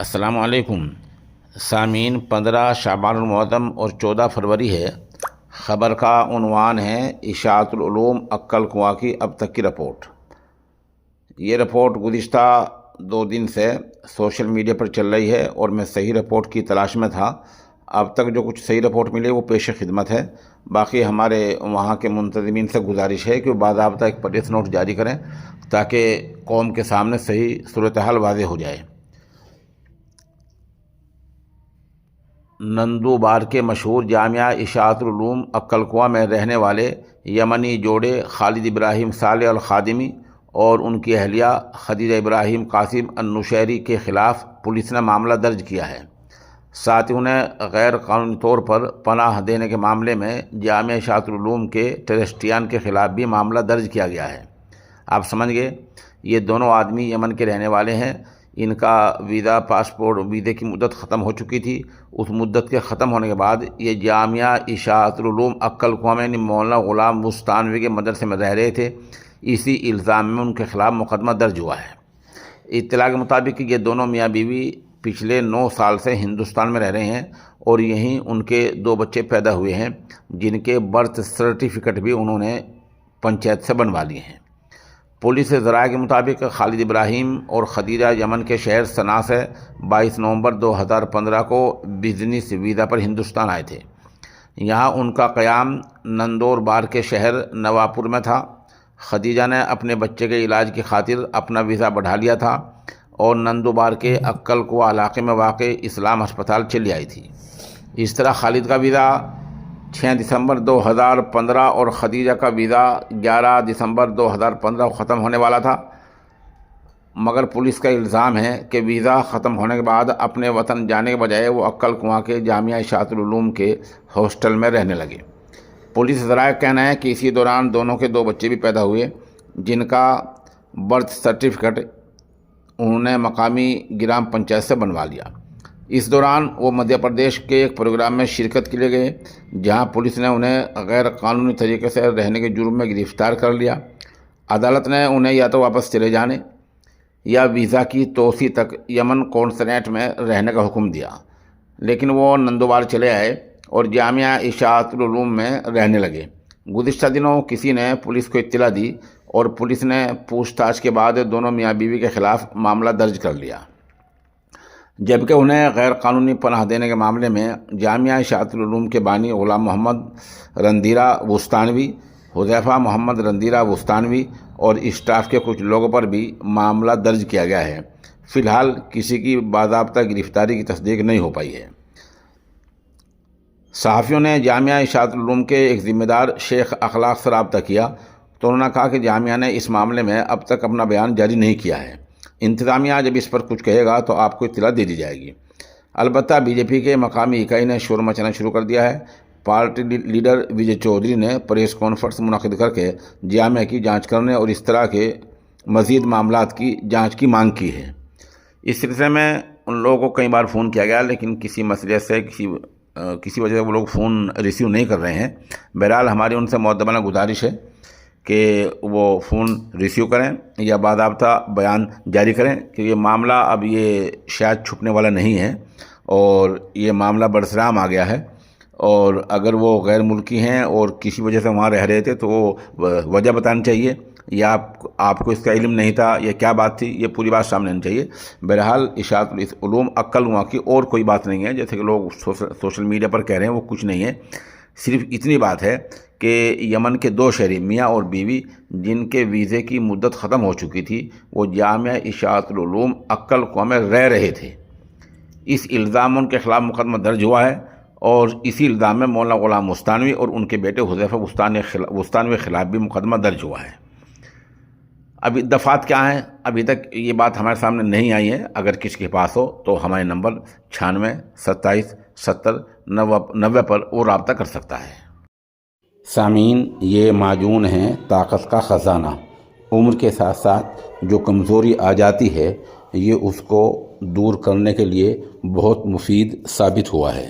السلام علیکم سامعین، 15 شعبان المعظم اور 14 فروری ہے۔ خبر کا عنوان ہے اشاعت العلوم عکل کنواں کی اب تک کی رپورٹ۔ یہ رپورٹ گزشتہ 2 دن سے سوشل میڈیا پر چل رہی ہے اور میں صحیح رپورٹ کی تلاش میں تھا۔ اب تک جو کچھ صحیح رپورٹ ملے وہ پیش خدمت ہے۔ باقی ہمارے وہاں کے منتظمین سے گزارش ہے کہ وہ باضابطہ ایک پریس نوٹ جاری کریں تاکہ قوم کے سامنے صحیح صورتحال واضح ہو جائے۔ نندوبار کے مشہور جامعہ اشاعت العلوم عکل کنواں میں رہنے والے یمنی جوڑے خالد ابراہیم صالح الخادمی اور ان کی اہلیہ خدیجہ ابراہیم قاسم النشیری کے خلاف پولیس نے معاملہ درج کیا ہے۔ ساتھ ہی انہیں غیر قانونی طور پر پناہ دینے کے معاملے میں جامعہ اشاعت العلوم کے ٹرسٹیان کے خلاف بھی معاملہ درج کیا گیا ہے۔ آپ سمجھ گئے، یہ دونوں آدمی یمن کے رہنے والے ہیں۔ ان کا ویزے کی مدت ختم ہو چکی تھی۔ اس مدت کے ختم ہونے کے بعد یہ جامعہ اشاعت العلوم عکل کنواں میں مولانا غلام بستانوی کے مدرسے میں رہ رہے تھے۔ اسی الزام میں ان کے خلاف مقدمہ درج ہوا ہے۔ اطلاع کے مطابق یہ دونوں میاں بیوی پچھلے 9 سال سے ہندوستان میں رہ رہے ہیں اور یہیں ان کے 2 بچے پیدا ہوئے ہیں، جن کے برتھ سرٹیفکیٹ بھی انہوں نے پنچایت سے بنوا لیے ہیں۔ پولیس ذرائع کے مطابق خالد ابراہیم اور خدیجہ یمن کے شہر صنعاء سے 22 نومبر 2015 کو بزنس ویزا پر ہندوستان آئے تھے۔ یہاں ان کا قیام نندوربار کے شہر نواپور میں تھا۔ خدیجہ نے اپنے بچے کے علاج کی خاطر اپنا ویزا بڑھا لیا تھا اور نندوربار کے عکل کنواں علاقے میں واقع اسلام ہسپتال چلی آئی تھی۔ اس طرح خالد کا ویزا 6 دسمبر 2015 اور خدیجہ کا ویزا 11 دسمبر 2015 کو ختم ہونے والا تھا، مگر پولیس کا الزام ہے کہ ویزا ختم ہونے کے بعد اپنے وطن جانے کے بجائے وہ عکل کنواں کے جامعہ اشاعت العلوم کے ہاسٹل میں رہنے لگے۔ پولیس ذرائع کا کہنا ہے کہ اسی دوران دونوں کے 2 بچے بھی پیدا ہوئے، جن کا برتھ سرٹیفکیٹ انہوں نے مقامی گرام پنچایت سے بنوا لیا۔ اس دوران وہ مدھیہ پردیش کے ایک پروگرام میں شرکت کے لیے گئے، جہاں پولیس نے انہیں غیر قانونی طریقے سے رہنے کے جرم میں گرفتار کر لیا۔ عدالت نے انہیں یا تو واپس چلے جانے یا ویزا کی توسیع تک یمن قونصلیٹ میں رہنے کا حکم دیا، لیکن وہ نندوبار چلے آئے اور جامعہ اشاعت العلوم میں رہنے لگے۔ گزشتہ دنوں کسی نے پولیس کو اطلاع دی اور پولیس نے پوچھ تاچھ کے بعد دونوں میاں بیوی کے خلاف معاملہ درج کر لیا، جبکہ انہیں غیر قانونی پناہ دینے کے معاملے میں جامعہ اشاعت العلوم کے بانی غلام محمد رندیرہ بستانوی، حذیفہ محمد رندیرہ بستانوی اور اسٹاف کے کچھ لوگوں پر بھی معاملہ درج کیا گیا ہے۔ فی الحال کسی کی باضابطہ گرفتاری کی تصدیق نہیں ہو پائی ہے۔ صحافیوں نے جامعہ اشاعت العلوم کے ایک ذمہ دار شیخ اخلاق سے رابطہ کیا تو انہوں نے کہا کہ جامعہ نے اس معاملے میں اب تک اپنا بیان جاری نہیں کیا ہے۔ انتظامیہ جب اس پر کچھ کہے گا تو آپ کو اطلاع دے دی جائے گی۔ البتہ بی جے پی کے مقامی اکائی نے شور مچانا شروع کر دیا ہے۔ پارٹی لیڈر وجے چودھری نے پریس کانفرنس منعقد کر کے جامعہ کی جانچ کرنے اور اس طرح کے مزید معاملات کی جانچ کی مانگ کی ہے۔ اس سلسلے میں ان لوگوں کو کئی بار فون کیا گیا، لیکن کسی مسئلے سے کسی وجہ سے وہ لوگ فون ریسیو نہیں کر رہے ہیں۔ بہرحال ہماری ان سے مؤدبانہ گزارش ہے کہ وہ فون ریسیو کریں یا باضابطہ بیان جاری کریں کہ یہ معاملہ اب یہ شاید چھپنے والا نہیں ہے اور یہ معاملہ برسرام آ گیا ہے، اور اگر وہ غیر ملکی ہیں اور کسی وجہ سے وہاں رہ رہے تھے تو وہ وجہ بتانی چاہیے، یا آپ کو اس کا علم نہیں تھا، یہ کیا بات تھی، یہ پوری بات سامنے آنی چاہیے۔ بہرحال اشاعت العلوم عکل کنواں کی اور کوئی بات نہیں ہے، جیسے کہ لوگ سوشل میڈیا پر کہہ رہے ہیں، وہ کچھ نہیں ہے۔ صرف اتنی بات ہے کہ یمن کے 2 شہری میاں اور بیوی جن کے ویزے کی مدت ختم ہو چکی تھی، وہ جامعہ اشاعت العلوم عکل کنواں میں رہ رہے تھے۔ اس الزام میں ان کے خلاف مقدمہ درج ہوا ہے اور اسی الزام میں مولانا غلام بستانوی اور ان کے بیٹے حذیفہ بستانوی کے خلاف بھی مقدمہ درج ہوا ہے۔ ابھی دفعات کیا ہیں، ابھی تک یہ بات ہمارے سامنے نہیں آئی ہے۔ اگر کسی کے پاس ہو تو ہمارے نمبر 96 27 70 90 پر وہ رابطہ کر سکتا ہے۔ سامعین، یہ معجون ہے طاقت کا خزانہ۔ عمر کے ساتھ ساتھ جو کمزوری آ جاتی ہے، یہ اس کو دور کرنے کے لیے بہت مفید ثابت ہوا ہے۔